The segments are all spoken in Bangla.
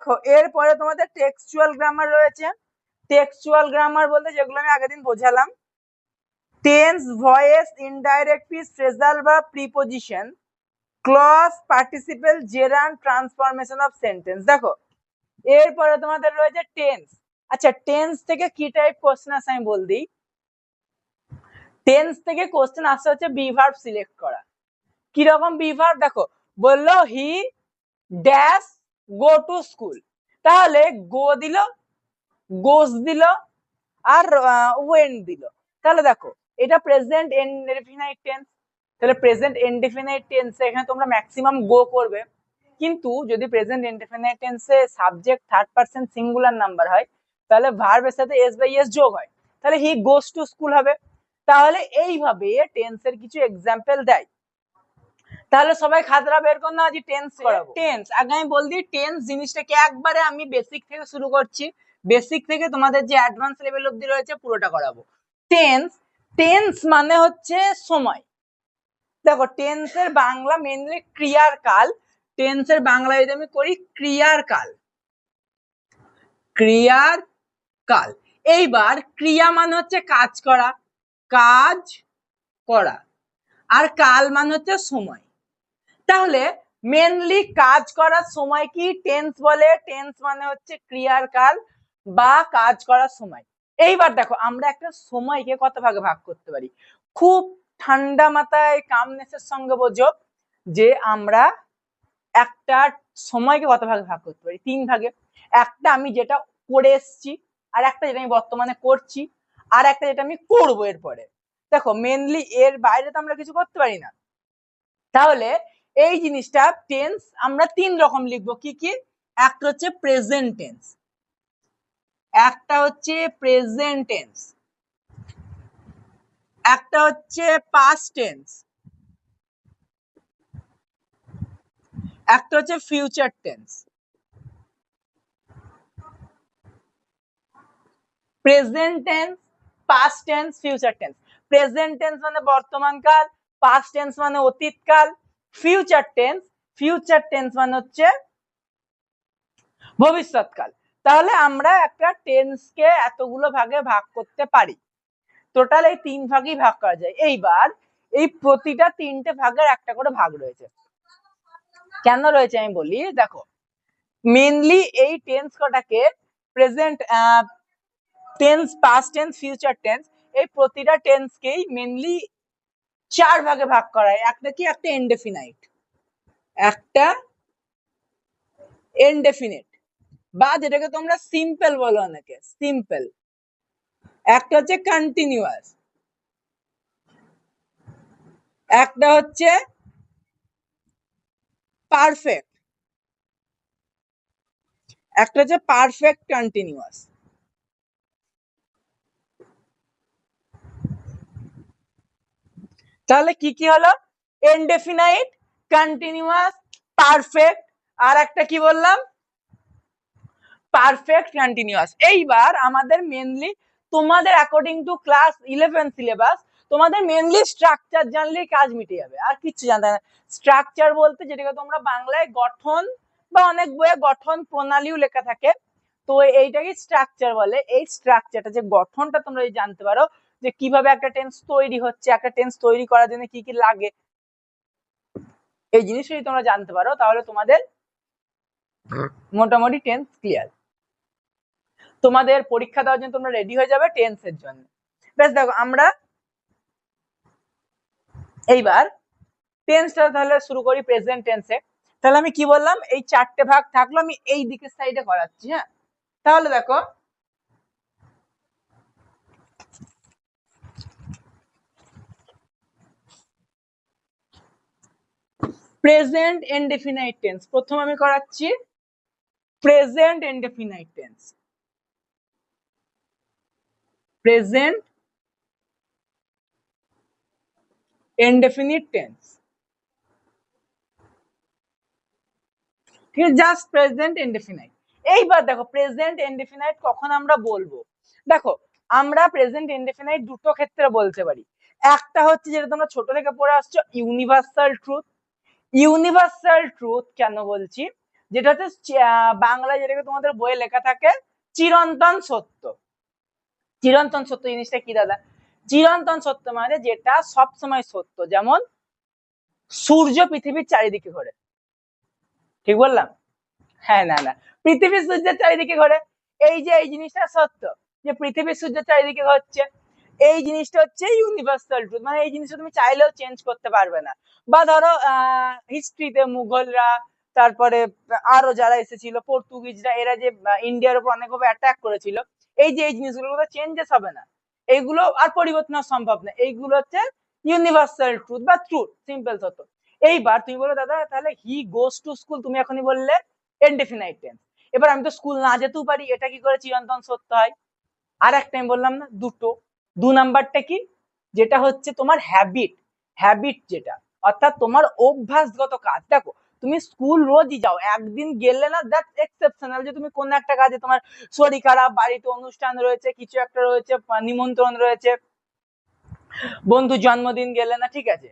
দেখো এরপরে তোমাদের টেক্সচুয়াল গ্রামার রয়েছে। টেক্সচুয়াল গ্রামার বলতে যেগুলো আমি আগের দিন বোঝালাম, tense, voice, indirect speech, phrasal verb, preposition, clause, participle, gerund, transformation of sentence. দেখো এরপরে তোমাদের রয়েছে টেন্স। আচ্ছা টেন্স থেকে কি টাইপ কোশ্চেন আসে আমি বল দিই। টেন্স থেকে কোশ্চেন আসে হচ্ছে বি ভার্ব সিলেক্ট করা। কি রকম বি ভার্ব? দেখো বললো he dash go to school, তাহলে গো দিল, গোস দিল, আর ওয়েন্ট দিল। তাহলে দেখো এটা প্রেজেন্ট ইনডেফিনাইট টেন্স, তাহলে প্রেজেন্ট ইনডেফিনাইট টেন্সে এখানে তোমরা ম্যাক্সিমাম গো করবে। কিন্তু যদি প্রেজেন্ট ইনডেফিনাইট টেন্সে subject third person singular number হয়, তাহলে ভার্বের সাথে এস বাই এস যোগ হয়, তাহলে হি গোস টু স্কুল হবে। তাহলে এইভাবে টেন্সের কিছু এক্সাম্পল দেয়। তাহলে সবাই খাতরা বের কর না, আজ টেন্স করাবো। টেন্স আগে আমি বল দিই, টেন্স জিনিসটাকে একবারে আমি বেসিক থেকে শুরু করছি, বেসিক থেকে তোমাদের যে অ্যাডভান্স লেভেল অবধি রয়েছে পুরোটা করাবো। টেন্স, টেন্স মানে হচ্ছে সময়। দেখো টেন্সের বাংলা মেইনলি ক্রিয়ার কাল। টেন্সের বাংলা যদি আমি করি ক্রিয়ার কাল, ক্রিয়ার কাল। এইবার ক্রিয়া মানে হচ্ছে কাজ করা, কাজ করা, আর কাল মানে হচ্ছে সময়। তাহলে মেনলি কাজ করার সময় কি টেন্স বলে? টেন্স মানে হচ্ছে ক্রিয়ার কাল বা কাজ করার সময়। এইবার দেখো আমরা একটা সময়কে কত ভাগে ভাগ করতে পারি। খুব ঠান্ডা মাথায় কামনেসের সঙ্গে বোঝো যে আমরা একটা সময়কে কত ভাগে ভাগ করতে পারি, 3 ভাগে। একটা আমি যেটা করে এসছি, আর একটা যেটা আমি বর্তমানে করছি, আর একটা যেটা আমি করবো এরপরে। দেখো মেনলি এর বাইরে তো আমরা কিছু করতে পারি না। তাহলে এই জিনিসটা টেন্স আমরা 3 রকম লিখবো। কি কি? একটা হচ্ছে প্রেজেন্ট টেন্স, একটা হচ্ছে প্রেজেন্ট টেন্স, একটা হচ্ছে পাস্ট টেন্স, একটা হচ্ছে future tense. Present tense, past tense, future tense. Present tense মানে বর্তমান কাল, পাস্ট টেন্স মানে অতীতকাল, ফিউচার টেন্স, ফিউচার টেন্স মানে হচ্ছে ভবিষ্যৎকাল। তাহলে আমরা একটা টেন্সকে এতগুলো ভাগে ভাগ করতে পারি। টোটাল এই 3 ভাগই ভাগ করা যায়। এইবার এই প্রতিটা 3টে ভাগের একটা করে ভাগ রয়েছে। কেন রয়েছে আমি বলি। দেখো মেনলি এই টেন্স কটাকে present tense, past tense, future tense, এই প্রতিটা টেন্সকেই মেনলি 4 ভাগে ভাগ করা হয়। একটা কি? একটা ইনডেফিনাইট, একটা ইনডেফিনিট বা যেটাকে তোমরা সিম্পল বলো অনেকে, সিম্পল। একটা হচ্ছে কন্টিনিউয়াস, একটা হচ্ছে পারফেক্ট, একটা হচ্ছে পারফেক্ট কন্টিনিউয়াস। তাহলে কি কি হলো? ইনডেফিনাইট, কন্টিনিউয়াস, পারফেক্ট, আর একটা কি বললাম? Perfect continuous. এইবার আমাদের মেনলি তোমাদের অ্যাকর্ডিং টু ক্লাস 11 সিলেবাস তোমাদের মেনলি স্ট্রাকচার জানলেই কাজ মিটে যাবে, আর কিছু জানতে না। স্ট্রাকচার বলতে যেটাকে তোমরা বাংলায় গঠন বা অনেক বইয়ে গঠন প্রণালীও লেখা থাকে, তো এইটাকে স্ট্রাকচার বলে। এই স্ট্রাকচারটা যে গঠনটা তোমরা যদি জানতে পারো যে কিভাবে একটা টেন্স তৈরি হচ্ছে, একটা টেন্স তৈরি করার জন্য কি কি লাগে, এই জিনিসটা যদি তোমরা জানতে পারো তাহলে তোমাদের মোটামুটি টেন্স ক্লিয়ার। তোমাদের পরীক্ষা দেওয়ার জন্য তোমরা রেডি হয়ে যাবে টেন্সের জন্য। বেশ দেখো আমরা এইবার টেন্সটা তাহলে শুরু করি প্রেজেন্ট টেন্সে। তাহলে আমি কি বললাম, এই 4টে ভাগ থাকলো, আমি এই দিকের সাইডে করাচ্ছি। হ্যাঁ তাহলে দেখো প্রেজেন্ট ইনডেফিনাইট টেন্স প্রথম আমি করাচ্ছি। Present indefinite tense, present indefinite tense, ঠিক আছে, জাস্ট প্রেজেন্ট ইনডেফিনাইট। এইবার দেখো প্রেজেন্ট ইনডেফিনাইট কখন আমরা বলবো। দেখো আমরা প্রেজেন্ট ইনডেফিনাইট দুটো ক্ষেত্রে বলতে পারি। একটা হচ্ছে যেটা তোমরা ছোট থেকে পড়ে আসছো, ইউনিভার্সাল ট্রুথ। ইউনিভার্সাল ট্রুথ কেন বলছি, যেটা হচ্ছে বাংলায় যেটাকে তোমাদের বইয়ে লেখা থাকে চিরন্তন সত্য। চিরন্তন সত্য জিনিসটা কি দাদা? চিরন্তন সত্য মানে যেটা সব সময় সত্য, যেমন সূর্য পৃথিবীর চারিদিকে ঘোরে। ঠিক বললাম? হ্যাঁ, না না, পৃথিবী সূর্যের চারিদিকে ঘোরে, এই যে এই জিনিসটা সত্য যে পৃথিবী সূর্যের চারিদিকে ঘুরছে, এই জিনিসটা হচ্ছে ইউনিভার্সাল ট্রুথ, মানে এই জিনিসটা তুমি চাইলেও চেঞ্জ করতে পারবে না। বা ধরো হিস্ট্রিতে মুঘলরা, তারপরে আরো যারা এসেছিল পর্তুগিজরা, এরা যে ইন্ডিয়ার উপর অনেকভাবে অ্যাটাক করেছিল, এই যে এই জিনিসগুলো চেঞ্জেস হবে না, এইগুলো আর পরিবর্তন সম্ভব না, এইগুলো হচ্ছে ইউনিভার্সাল ট্রুথ বা ট্রুথ, সিম্পল সত্য। এইবার তুমি বলো দাদা তাহলে হি গোস টু স্কুল, তুমি এখনই বললে ইনডেফিনাইট টেন্স, এবার আমি তো স্কুল না যেতেও পারি, এটা কি করে চিরন্তন সত্য হয়? আর একটা আমি বললাম না দুটো, 2 নাম্বারটা কি, যেটা হচ্ছে তোমার হ্যাবিট, হ্যাবিট যেটা অর্থাৎ তোমার অভ্যাসগত কাজ। দেখো তুমি স্কুল রোজই যাও, একদিন গেলে না দ্যাটস এক্সেপশনাল, যে তুমি কোন একটা কাজে তোমার শরীর খারাপ, বাড়িতে অনুষ্ঠান রয়েছে, কিছু একটা রয়েছে, নিমন্ত্রণ রয়েছে, বন্ধু জন্মদিন গেলে না, ঠিক আছে,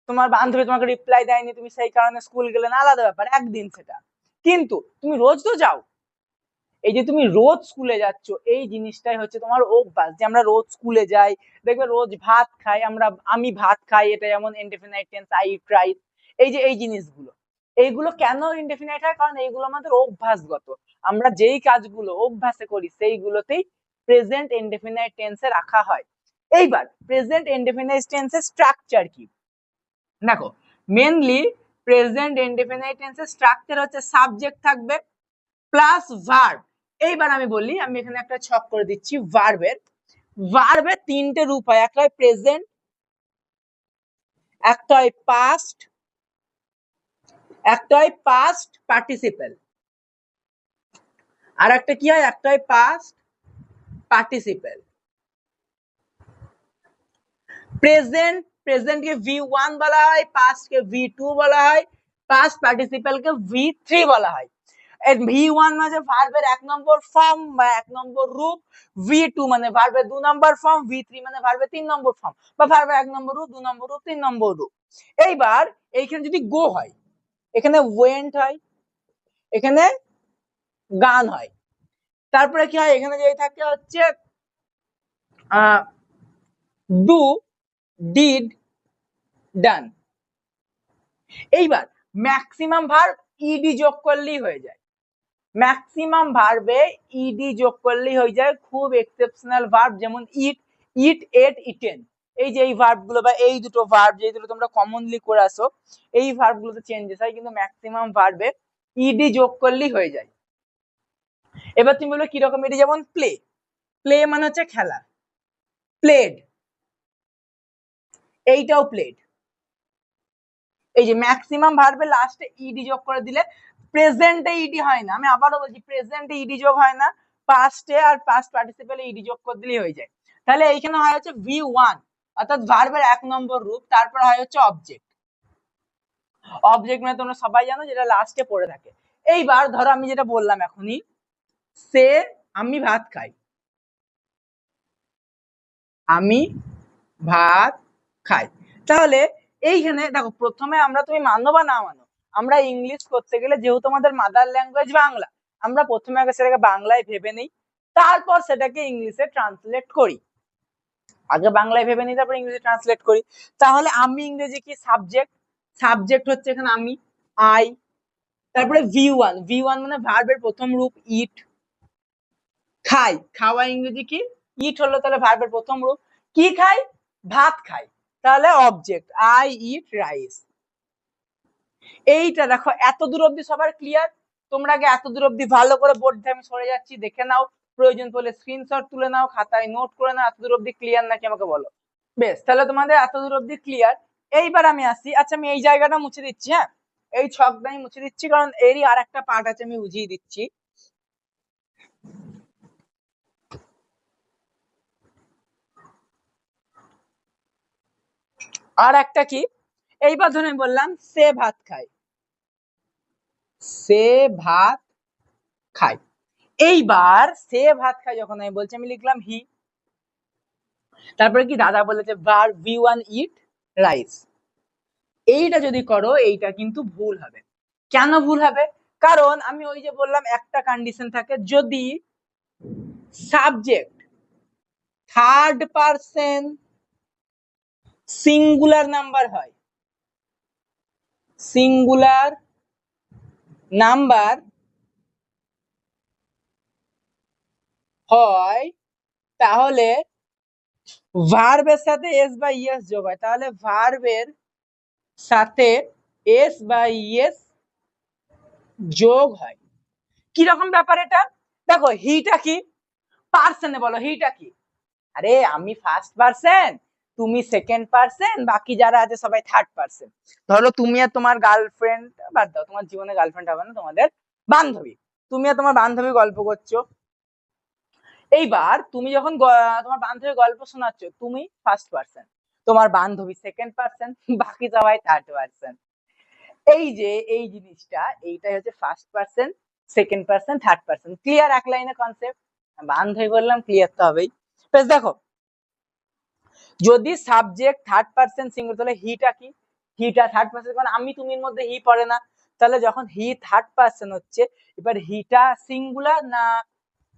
তোমার বান্ধবী তোমাকে রিপ্লাই দেয়নি, তুমি সেই কারণে স্কুল গেলে না, আলাদা ব্যাপার, একদিন সেটা। কিন্তু তুমি রোজ তো যাও, এই যে তুমি রোজ স্কুলে যাচ্ছ, এই জিনিসটাই হচ্ছে তোমার অভ্যাস, যে আমরা রোজ স্কুলে যাই, দেখবে রোজ ভাত খাই আমরা, আমি ভাত খাই, এটা যেমন indefinite tense, I eat rice, এই যে এই জিনিসগুলো, এইগুলো কেন ইনডেফিনাইট হয়? কারণ এইগুলো আমাদের অভ্যাসগত, আমরা যেই কাজগুলো অভ্যাসে করি সেইগুলোতেই প্রেজেন্ট ইনডেফিনাইট টেন্সে রাখা হয়। এইবার প্রেজেন্ট ইনডেফিনাইট টেন্সের স্ট্রাকচার কি? দেখো মেনলি প্রেজেন্ট ইনডেফিনাইট টেন্সের স্ট্রাকচার হচ্ছে সাবজেক্ট থাকবে প্লাস ভার্ব। এইবার আমি বলি, আমি এখানে একটা ছক করে দিচ্ছি ভার্বের। ভার্বের 3টে রূপ হয়, একটা হয় প্রেজেন্ট, একটা হয় পাস্ট, একটা হয় পাস্ট পার্টিসিপল, আর একটা কি হয়, একটা হয় পাস্ট পার্টিসিপল। প্রেজেন্ট, প্রেজেন্টকে V1 বলা হয়, পাস্টকে V2 বলা হয়, পাস্ট পার্টিসিপলকে V3 বলা হয়। V1 মানে ভার্বের 1 নম্বর ফর্ম বা 1 নম্বর রূপ, V2 মানে ভার্বের 2 নম্বর ফর্ম, V3 মানে ভার্বের 3 নম্বর ফর্ম, বা ভার্বের 1 নম্বর রূপ, 2 নম্বর রূপ, 3 নম্বর রূপ। এইবার এইখানে যদি গো হয়, এখানে ওয়েন্ট হয়, এখানে গান হয়, তারপরে কি হয়, এখানে যেই থাকে হচ্ছে ডু, ডিড, ডান। এইবার ম্যাক্সিমাম ভার্ব ইডি যোগ করলেই হয়ে যায়, ম্যাক্সিমাম ভার্বে ইডি যোগ করলেই হয়ে যায়, খুব এক্সেপশনাল ভার্ব যেমন ইট, ইট, এট, ইটেন, এই যে এই ভার্ব গুলো বা এই দুটো ভার্ব যে দুটো তোমরা কমনলি করে আসো, এই ভার্ব গুলোতে চেঞ্জেস হয়, কিন্তু ম্যাক্সিমাম ভার্বে ইডি যোগ করলেই হয়ে যায়। এবার তুমি বলবে কিরকম, এটি যেমন প্লে, প্লে মানে হচ্ছে খেলা, প্লেড, এইটাও প্লেড। এই যে ম্যাক্সিমাম ভার্বে লাস্টে ইডি যোগ করে দিলে, প্রেজেন্টে ইডি হয় না, আমি আবারও বলছি প্রেজেন্টে ইডি যোগ হয় না, পাস্টে আর পাস্ট পার্টিসিপলে ইডি যোগ করে দিলেই হয়ে যায়। তাহলে এইখানে হয় হচ্ছে V1 অর্থাৎ ভার্বের 1 নম্বর রূপ, তারপর হয় হচ্ছে অবজেক্ট। অবজেক্ট মানে তোমরা সবাই জানো যেটা লাস্টে পড়ে থাকে। এইবার ধরো আমি যেটা বললাম এখনই, সে, আমি ভাত খাই, আমি ভাত খাই, তাহলে এইখানে দেখো প্রথমে আমরা, তুমি মানো বা না মানো, আমরা ইংলিশ করতে গেলে যেহেতু আমাদের মাদার ল্যাঙ্গুয়েজ বাংলা, আমরা প্রথমে আগে সেটাকে বাংলায় ভেবে নিই, তারপর সেটাকে ইংলিশে ট্রান্সলেট করি, আগে বাংলায় ভেবে নিই তারপর ইংলিশে ট্রান্সলেট করি। তাহলে আমি ইংরেজি কি সাবজেক্ট, সাবজেক্ট হচ্ছে এখানে আমি, আই, তারপরে V1 মানে ভার্বের প্রথম রূপ ইট, খাই, খাওয়া ইংরেজি কি ইট হলো, তাহলে ভার্বের প্রথম রূপ, কি খাই, ভাত খাই, তাহলে অবজেক্ট আই ইট রাইস। এইটা দেখো এত দূর অব্দি সবার ক্লিয়ার? তোমরা আগে এত দূর অব্দি ভালো করে বোর্ড থেকে আমি সরে যাচ্ছি, দেখে নাও, প্রয়োজন পড়লে স্ক্রিনশট তুলে নাও, খাতায় নোট করে নাও, এত দূর অব্দি ক্লিয়ার নাকি আমাকে বলো। বেশ, তাহলে তোমাদের এত দূর অব্দি ক্লিয়ার। এইবার আমি আসি, আচ্ছা আমি এই জায়গাটা মুছে দিচ্ছি, হ্যাঁ এই ছকটা আমি মুছে দিচ্ছি, কারণ এরই আর একটা পার্ট আছে, আমি বুঝিয়ে দিচ্ছি। আর একটা কি, এইবার ধরে আমি বললাম সে ভাত খায়, সে ভাত খায়, এইবার সে ভাত খায় যখন আমি বলছি, আমি লিখলাম হি, তারপরে কি দাদা বলেছে ভার্ব V1 ইট রাইস, এইটা যদি করো এইটা কিন্তু ভুল হবে। কেন ভুল হবে? কারণ আমি ওই যে বললাম একটা কন্ডিশন থাকে, যদি subject third person singular number হয়, সিঙ্গুলার নাম্বার হয়, তাহলে ভার্বের সাথে এস বা ইএস যোগ হয়, তাহলে ভার্বের সাথে এস বা ইএস যোগ হয়। কিরকম ব্যাপার এটা? দেখো হিটা কি, পার্সনে বলো হিটা কি? আরে আমি ফার্স্ট পার্সন, তুমি সেকেন্ড পার্সন, বাকি যারা আছে সবাই থার্ড পার্সন। ধরো তুমি আর তোমার গার্লফ্রেন্ড, বাদ দাও, তোমার জীবনে গার্লফ্রেন্ড হবে না, তোমাদের বান্ধবী, তুমি আর তোমার বান্ধবী গল্প করছো। এইবার তুমি যখন তোমার বান্ধবী গল্প শোনাচ্ছ, তুমি ফার্স্ট পার্সন, তোমার বান্ধবী সেকেন্ড পার্সন, বাকি সবাই থার্ড পার্সন। এই যে এই জিনিসটা, এইটাই হচ্ছে first person, second person, third person. Clear এক লাইনে কনসেপ্ট? বান্ধবী বললাম, ক্লিয়ার তো হবেই। বেশ, দেখো যদি সাবজেক্ট থার্ড পার্সন সিঙ্গুলার, তাহলে হিটা কি, হিটা থার্ড পার্সন, কারণ আমি তুমির মধ্যে হি পড়ে না। তাহলে যখন হি থার্ড পার্সন হচ্ছে, এবার হিটা সিঙ্গুলার না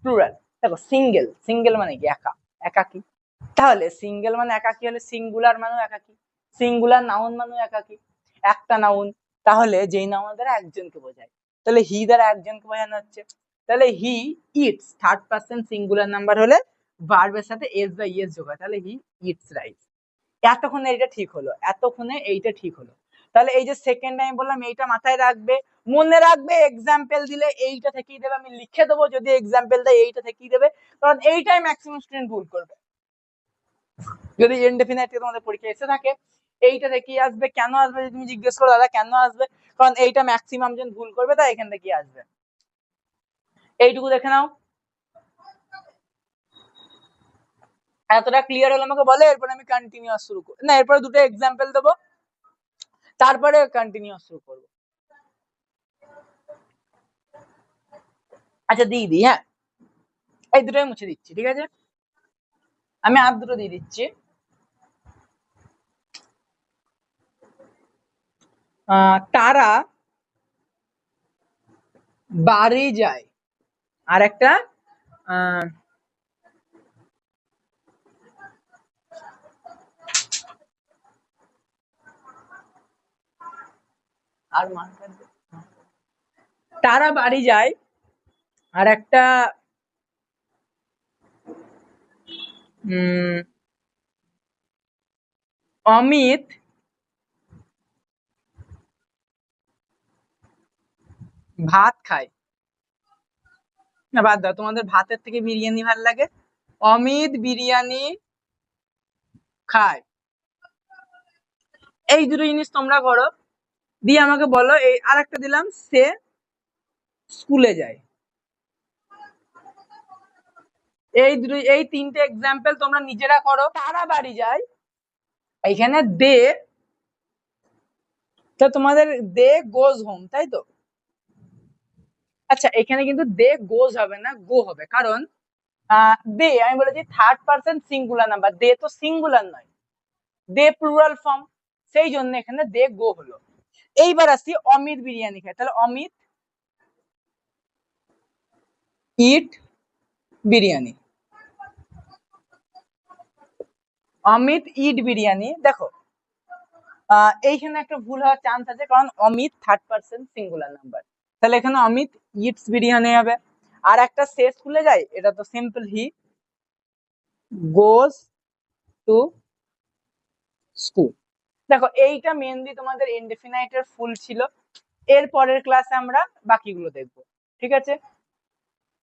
প্লুরাল? দেখো সিঙ্গেল, সিঙ্গেল মানে কি একা, একাকী। তাহলে সিঙ্গেল মানে একাকী হলে সিঙ্গুলার মানেও একাকী, সিঙ্গুলার নাউন মানেও একাকী, একটা নাউন। তাহলে যেই নাউন দ্বারা একজনকে বোঝায়, তাহলে হি দ্বারা একজনকে বোঝানো হচ্ছে। তাহলে he eats third person singular number হলে ভার্বের সাথে এস বা ইএস যোগ হয়, তাহলে হি ইটস রাইস। এতক্ষণে এইটা ঠিক হলো, এতক্ষণে এইটা ঠিক হলো। তাহলে এই যে সেকেন্ড টাইম বললাম, এইটা মাথায় রাখবে, মনে রাখবে এক্সাম্পল দিলে এইটা থেকেই দেবে, আমি লিখে দেবো যদি এক্সাম্পল দেয় এইটা থেকেই দেবে, কারণ এইটাই ম্যাক্সিমাম স্টুডেন্ট ভুল করবে। যদি ইনডেফিনাইট তোমাদের পরীক্ষা এসে থাকে, এইটা থেকেই আসবে। কেন আসবে যদি তুমি জিজ্ঞেস করো দাদা কেন আসবে, কারণ এইটা ম্যাক্সিমাম জন ভুল করবে, তাই এখান থেকেই আসবে। এইটুকু দেখে নাও। এতটা ক্লিয়ার হলো আমাকে বলে, এরপর আমি কন্টিনিউয়াস শুরু করব না, এরপরে দুটো এক্সাম্পল দেবো, তারপরে কন্টিনিউয়াস শুরু করব। আচ্ছা দিই, হ্যাঁ এই দুটোই মুছে দিচ্ছি, ঠিক আছে, আমি আর দুটো দিয়ে দিচ্ছি। তারা বাড়ি যায়, আর একটা আর তারা বাড়ি যায়, আর একটা অমিত ভাত খায়। না বাদ দাও, তোমাদের ভাতের থেকে বিরিয়ানি ভালো লাগে, অমিত বিরিয়ানি খায়। এই দুটো জিনিস তোমরা করো, দিয়ে আমাকে বলো। এই আর একটা দিলাম, সে স্কুলে যায়। এই দুটো, এই তিনটে এক্সাম্পল তোমরা নিজেরা করো। তারা বাড়ি যায়, এইখানে দে, তো তোমাদের দে গোজ হোম, তাই তো? আচ্ছা এখানে কিন্তু দে গোজ হবে না, গো হবে, কারণ দে আমি বলেছি থার্ড পার্সন সিঙ্গুলার নাম্বার, দে তো সিঙ্গুলার নয়, দে প্লুরাল ফর্ম, সেই জন্য এখানে দে গো হলো। এইবার আসি অমিত বিরিয়ানি খায়, তাহলে অমিত ইট বিরিয়ানি, অমিত ইট বিরিয়ানি। দেখো এইখানে একটা ভুল হওয়ার চান্স আছে, কারণ Amit third person singular number, তাহলে এখানে অমিত ইটস বিরিয়ানি হবে। আর একটা সে স্কুলে যায়, এটা তো simple, he goes to school. দেখো এইটা মেনলি তোমাদের ইনডেফিনাইটের ফুল ছিল, এর পরের ক্লাসে আমরা বাকিগুলো দেখবো, ঠিক আছে।